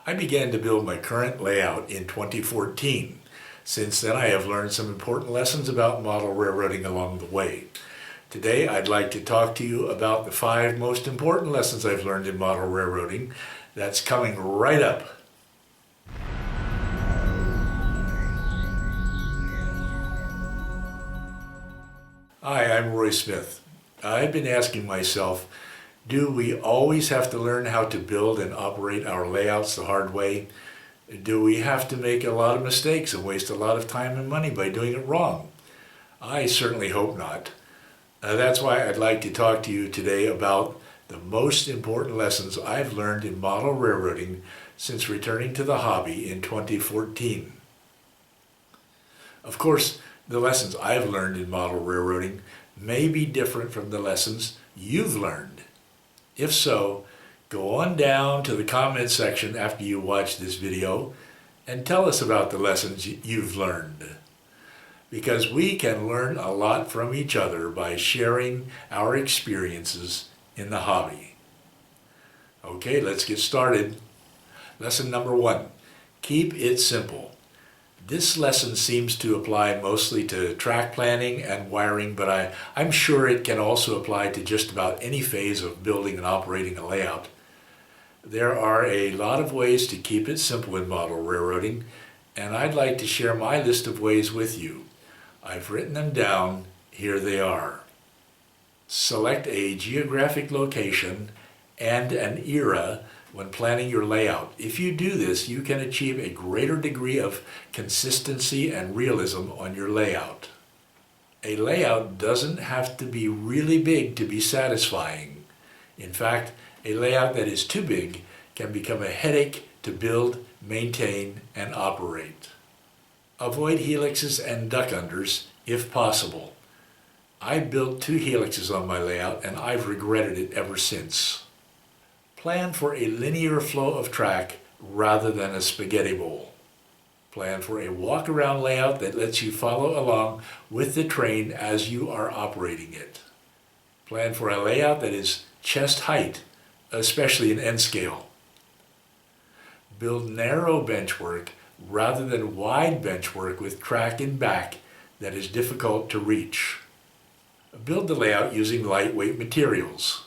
I began to build my current layout in 2014. Since then, I have learned some important lessons about model railroading along the way. Today, I'd like to talk to you about the 5 most important lessons I've learned in model railroading. That's coming right up. Hi, I'm Roy Smith. I've been asking myself, do we always have to learn how to build and operate our layouts the hard way? Do we have to make a lot of mistakes and waste a lot of time and money by doing it wrong? I certainly hope not. That's why I'd like to talk to you today about the most important lessons I've learned in model railroading since returning to the hobby in 2014. Of course, the lessons I've learned in model railroading may be different from the lessons you've learned. If so, go on down to the comment section after you watch this video and tell us about the lessons you've learned. Because we can learn a lot from each other by sharing our experiences in the hobby. Okay, let's get started. Lesson number 1, keep it simple. This lesson seems to apply mostly to track planning and wiring, but I'm sure it can also apply to just about any phase of building and operating a layout. There are a lot of ways to keep it simple in model railroading, and I'd like to share my list of ways with you. I've written them down. Here they are. Select a geographic location and an era when planning your layout. If you do this, you can achieve a greater degree of consistency and realism on your layout. A layout doesn't have to be really big to be satisfying. In fact, a layout that is too big can become a headache to build, maintain, and operate. Avoid helixes and duck unders if possible. I built 2 helixes on my layout and I've regretted it ever since. Plan for a linear flow of track rather than a spaghetti bowl. Plan for a walk-around layout that lets you follow along with the train as you are operating it. Plan for a layout that is chest height, especially in end scale. Build narrow benchwork rather than wide benchwork with track in back that is difficult to reach. Build the layout using lightweight materials.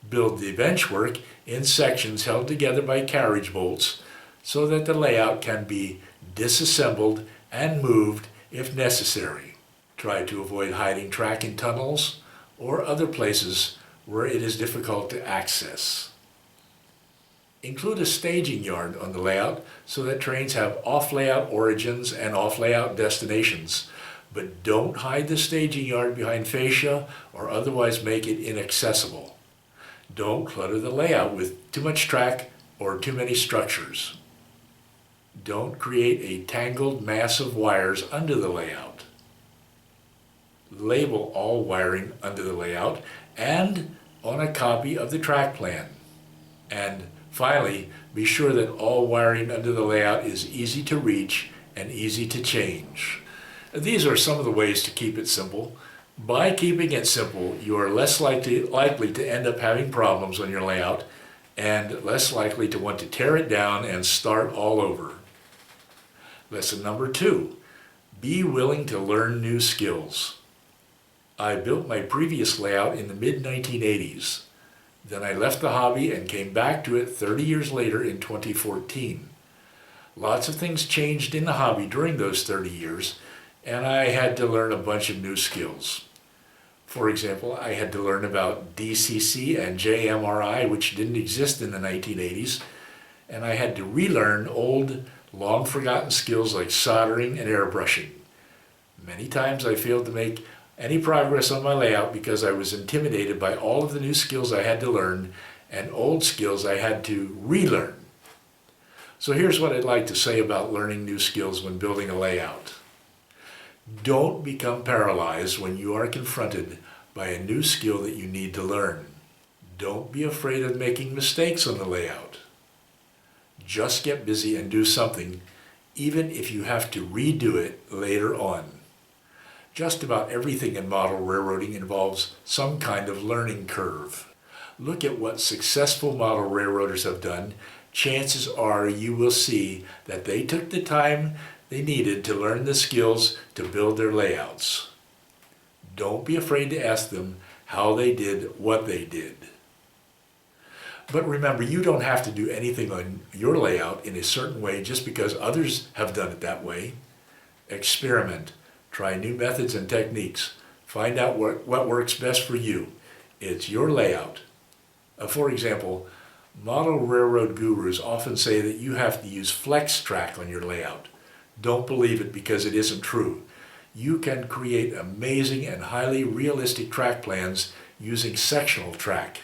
Build the benchwork in sections held together by carriage bolts so that the layout can be disassembled and moved if necessary. Try to avoid hiding track in tunnels or other places where it is difficult to access. Include a staging yard on the layout so that trains have off-layout origins and off-layout destinations, but don't hide the staging yard behind fascia or otherwise make it inaccessible. Don't clutter the layout with too much track or too many structures. Don't create a tangled mass of wires under the layout. Label all wiring under the layout and on a copy of the track plan. And finally, be sure that all wiring under the layout is easy to reach and easy to change. These are some of the ways to keep it simple. By keeping it simple, you are less likely to end up having problems on your layout and less likely to want to tear it down and start all over. Lesson number 2, be willing to learn new skills. I built my previous layout in the mid-1980s. Then I left the hobby and came back to it 30 years later in 2014. Lots of things changed in the hobby during those 30 years, and I had to learn a bunch of new skills. For example, I had to learn about DCC and JMRI, which didn't exist in the 1980s, and I had to relearn old, long-forgotten skills like soldering and airbrushing. Many times I failed to make any progress on my layout because I was intimidated by all of the new skills I had to learn and old skills I had to relearn. So here's what I'd like to say about learning new skills when building a layout. Don't become paralyzed when you are confronted by a new skill that you need to learn. Don't be afraid of making mistakes on the layout. Just get busy and do something, even if you have to redo it later on. Just about everything in model railroading involves some kind of learning curve. Look at what successful model railroaders have done chances are you will see that they took the time they needed to learn the skills to build their layouts. Don't be afraid to ask them how they did what they did. But remember, you don't have to do anything on your layout in a certain way just because others have done it that way. Experiment. Try new methods and techniques. Find out what works best for you. It's your layout. For example, model railroad gurus often say that you have to use flex track on your layout. Don't believe it because it isn't true. You can create amazing and highly realistic track plans using sectional track.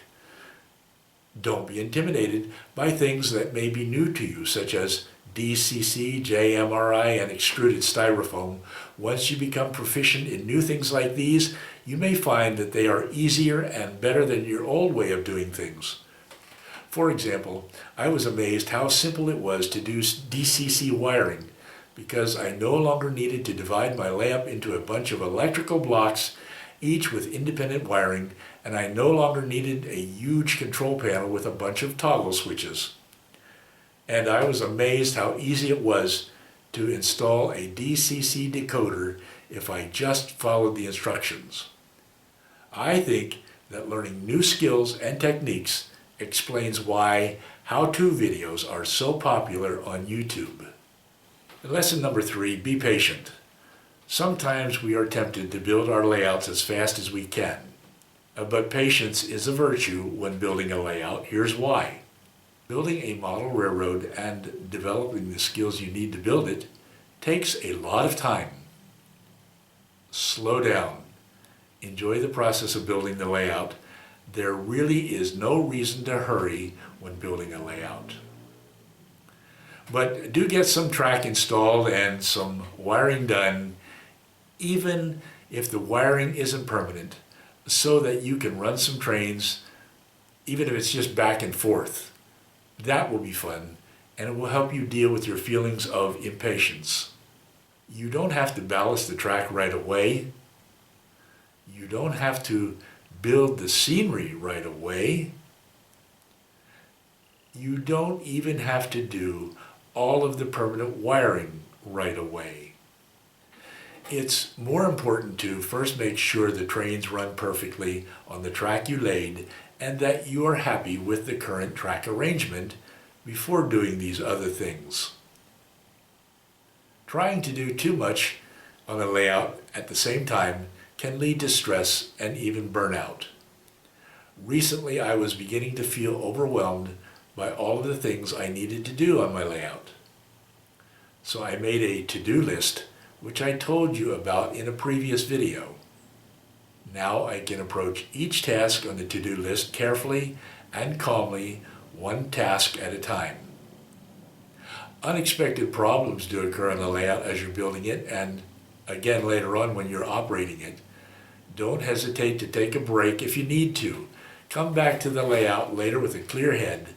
Don't be intimidated by things that may be new to you, such as DCC, JMRI, and extruded styrofoam. Once you become proficient in new things like these, you may find that they are easier and better than your old way of doing things. For example, I was amazed how simple it was to do DCC wiring because I no longer needed to divide my layout into a bunch of electrical blocks, each with independent wiring, and I no longer needed a huge control panel with a bunch of toggle switches. And I was amazed how easy it was to install a DCC decoder if I just followed the instructions. I think that learning new skills and techniques explains why how-to videos are so popular on YouTube. Lesson number 3, be patient. Sometimes we are tempted to build our layouts as fast as we can. But patience is a virtue when building a layout. Here's why. Building a model railroad and developing the skills you need to build it takes a lot of time. Slow down. Enjoy the process of building the layout. There really is no reason to hurry when building a layout. But do get some track installed and some wiring done, even if the wiring isn't permanent, so that you can run some trains, even if it's just back and forth. That will be fun, and it will help you deal with your feelings of impatience. You don't have to ballast the track right away. You don't have to build the scenery right away. You don't even have to do all of the permanent wiring right away. It's more important to first make sure the trains run perfectly on the track you laid and that you are happy with the current track arrangement before doing these other things. Trying to do too much on a layout at the same time can lead to stress and even burnout. Recently, I was beginning to feel overwhelmed by all of the things I needed to do on my layout. So I made a to-do list, which I told you about in a previous video. Now I can approach each task on the to-do list carefully and calmly, one task at a time. Unexpected problems do occur on the layout as you're building it, and again later on when you're operating it. Don't hesitate to take a break if you need to. Come back to the layout later with a clear head,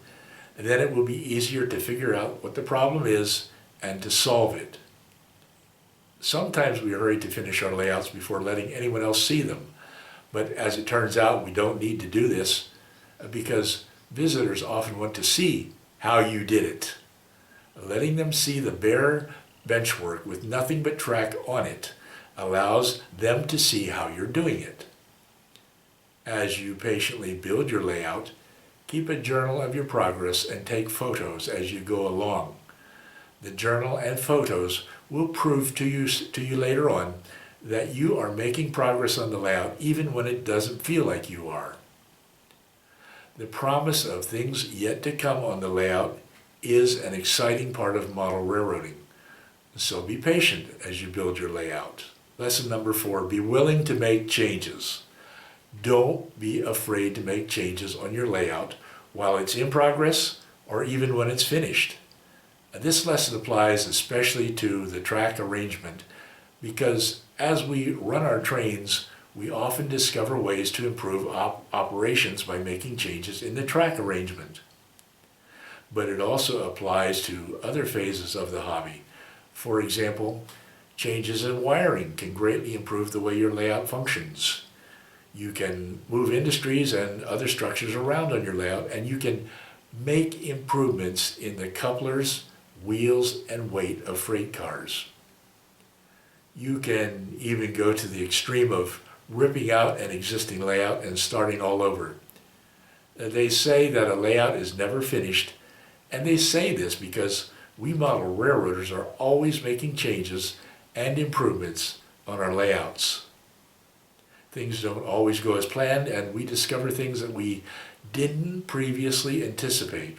and then it will be easier to figure out what the problem is and to solve it. Sometimes we hurry to finish our layouts before letting anyone else see them, but as it turns out, we don't need to do this because visitors often want to see how you did it. Letting them see the bare benchwork with nothing but track on it allows them to see how you're doing it. As you patiently build your layout, keep a journal of your progress and take photos as you go along. The journal and photos will prove to you later on that you are making progress on the layout even when it doesn't feel like you are. The promise of things yet to come on the layout is an exciting part of model railroading. So be patient as you build your layout. Lesson number 4, be willing to make changes. Don't be afraid to make changes on your layout while it's in progress or even when it's finished. This lesson applies especially to the track arrangement because as we run our trains, we often discover ways to improve operations by making changes in the track arrangement. But it also applies to other phases of the hobby. For example, changes in wiring can greatly improve the way your layout functions. You can move industries and other structures around on your layout, and you can make improvements in the couplers, wheels, and weight of freight cars. You can even go to the extreme of ripping out an existing layout and starting all over. They say that a layout is never finished, and they say this because we model railroaders are always making changes and improvements on our layouts. Things don't always go as planned, and we discover things that we didn't previously anticipate.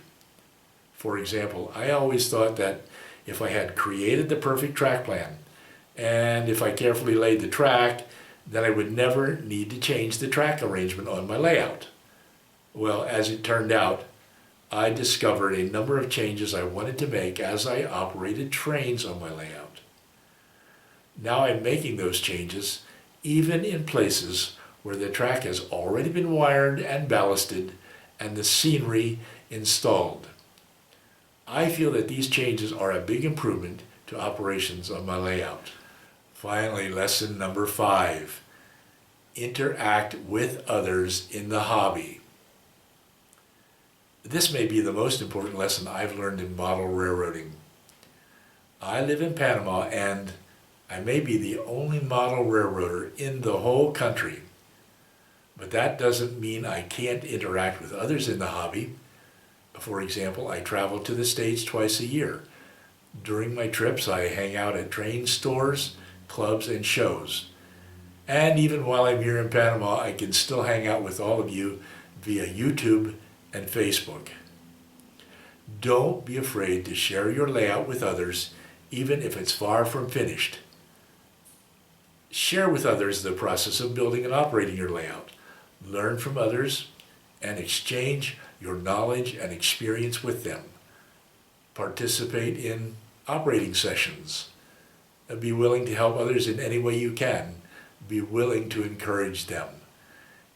For example, I always thought that if I had created the perfect track plan, and if I carefully laid the track, then I would never need to change the track arrangement on my layout. Well, as it turned out, I discovered a number of changes I wanted to make as I operated trains on my layout. Now I'm making those changes even in places where the track has already been wired and ballasted and the scenery installed. I feel that these changes are a big improvement to operations on my layout. Finally, lesson number 5, interact with others in the hobby. This may be the most important lesson I've learned in model railroading. I live in Panama, and I may be the only model railroader in the whole country. But that doesn't mean I can't interact with others in the hobby. For example, I travel to the States twice a year. During my trips, I hang out at train stores, clubs, and shows. And even while I'm here in Panama, I can still hang out with all of you via YouTube and Facebook. Don't be afraid to share your layout with others, even if it's far from finished. Share with others the process of building and operating your layout. Learn from others and exchange your knowledge and experience with them. Participate in operating sessions. Be willing to help others in any way you can. Be willing to encourage them.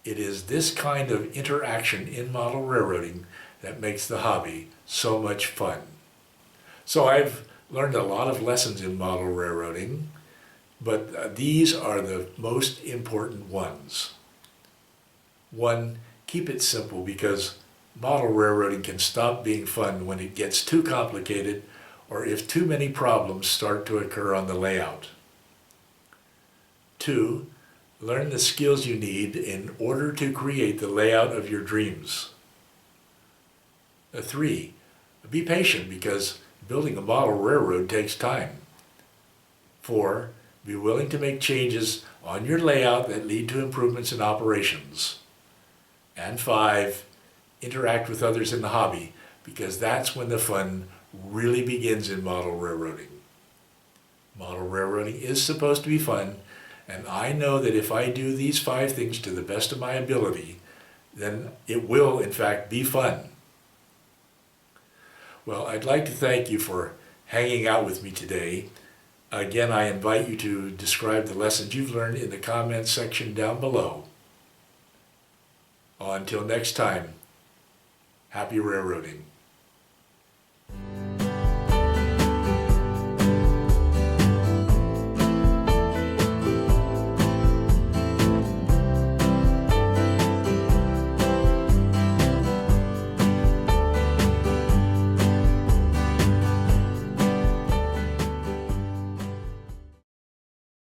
It is this kind of interaction in model railroading that makes the hobby so much fun. So I've learned a lot of lessons in model railroading, but these are the most important ones. 1, keep it simple, because model railroading can stop being fun when it gets too complicated or if too many problems start to occur on the layout. 2, learn the skills you need in order to create the layout of your dreams. 3, be patient, because building a model railroad takes time. 4, be willing to make changes on your layout that lead to improvements in operations. And 5, interact with others in the hobby, because that's when the fun really begins in model railroading. Model railroading is supposed to be fun, and I know that if I do these 5 things to the best of my ability, then it will, in fact, be fun. Well, I'd like to thank you for hanging out with me today. Again, I invite you to describe the lessons you've learned in the comments section down below. Until next time, happy railroading.